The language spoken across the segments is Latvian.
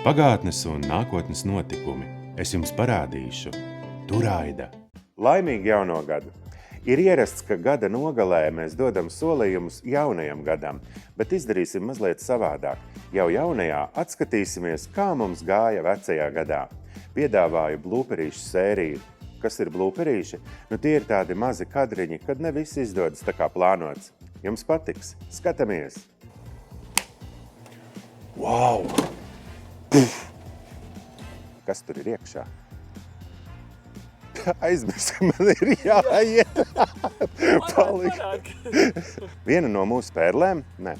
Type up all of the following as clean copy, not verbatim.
Pagātnes un nākotnes notikumi. Es jums parādīšu. Turaida. Laimīgi jauno gadu! Ir ierasts, ka gada nogalē mēs dodam solījumus jaunajam gadam, bet izdarīsim mazliet savādāk. Jau jaunajā atskatīsimies, kā mums gāja vecajā gadā. Piedāvāju blūperīšu sēriju. Kas ir blūperīši? Tie ir tādi mazi kadriņi, kad ne viss izdodas tā kā plānots. Jums patiks. Skatāmies! Wow! Kas tur ir iekšā? Aizmirst, ka man ir jāiet. Viena no mūsu pērlēm? Nē,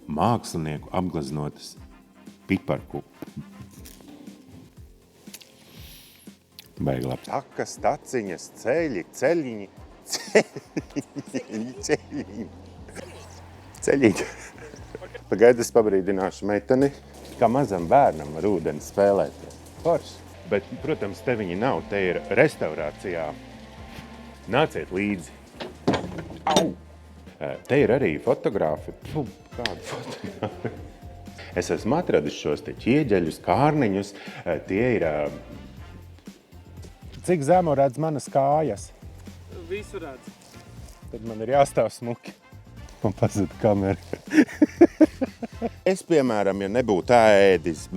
mākslinieku apgleznotas piparkuku. Baigi labi. Takas, taciņas, ceļiņi. Pagaidi, es pabrīdināšu meiteni, kā mazam bērnam ar ūdeni spēlēties. Forši. Bet, protams, te viņi nav. Te ir restaurācijā. Nāciet līdzi. Au! Te ir arī fotogrāfi. Kādi fotogrāfi? Es esmu atradis šos te ķieģeļus, kārniņus. Tie ir... Cik zemu redz manas kājas? Visu redz. Tad man ir jāstāv smuki. Man pazuda kamera. Es, piemēram, ja nebūtu ēdis...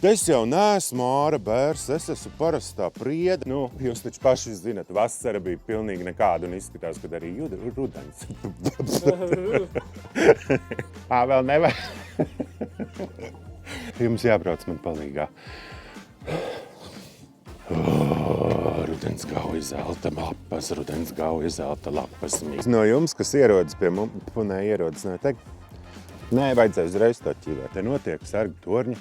Es jau neesmu āra bērs, es esmu parastā prieda. Jūs taču paši zinat, vasara bija pilnīgi nekāda un izskatās, kad arī rudens. Vēl nevajag. Jums jābrauc man palīgā. Rudens gauja zelta lapas, rudens gauja zelta lapas. No jums, kas ierodas pie mums, ierodas neteikt? Nē, vajadzēja uzreiz to ķīvēt. Te notiek sargu torņi.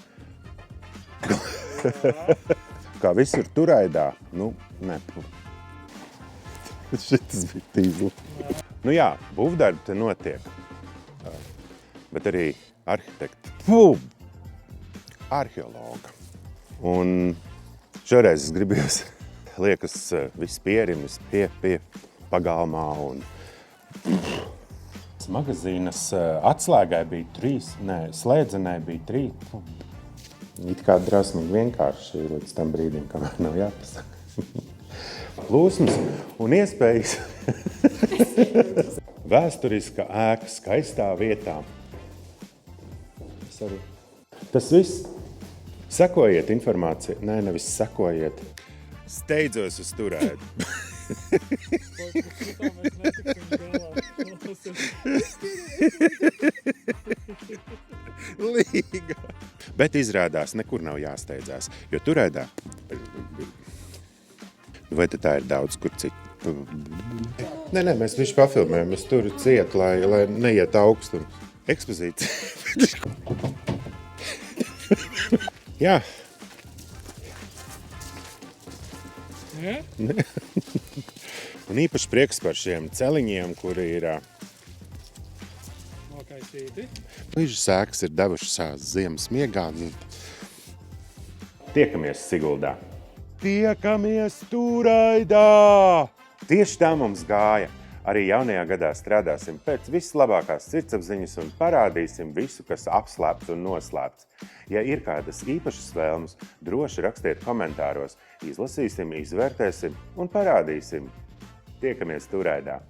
Kā visur Turaidā. Šitas bija tīzli. Jā, būvdarbi te notiek. Bet arī arhitekti. Arheologa. Un šoreiz es gribējos, liekas, viss pierimis pie pagalmā un magazīnas atslēgai bija 3, slēdzenai bija 3. It kā drasmīgi vienkārši līdz tam brīdim, kamēr nav jāpasaka. Plūsmas un iespējas. Vēsturiska ēka skaistā vietā. Tas viss. Sekojiet informāciju. Nē, nevis sekojiet. Steidzos uz Turaidu. Līga. Bet izrādās, nekur nav jāsteidzās, jo Turaidā... Vai tā ir daudz, kur citu? Nē, mēs visu pafilmējam, es tur cietu, lai neiet augstums. Ekspozīcija. Jā. Un īpaši prieks par šiem celiņiem, kuri ir... Nokaisīti. Līžu sēkas ir devušas ziemas miegā. Tiekamies Siguldā. Tiekamies Turaidā! Tieši tā mums gāja. Arī jaunajā gadā strādāsim pēc vislabākās sirdsapziņas un parādīsim visu, kas apslēpts un noslēpts. Ja ir kādas īpašas vēlmes, droši rakstiet komentāros. Izlasīsim, izvērtēsim un parādīsim. Tiekamies Turaidā!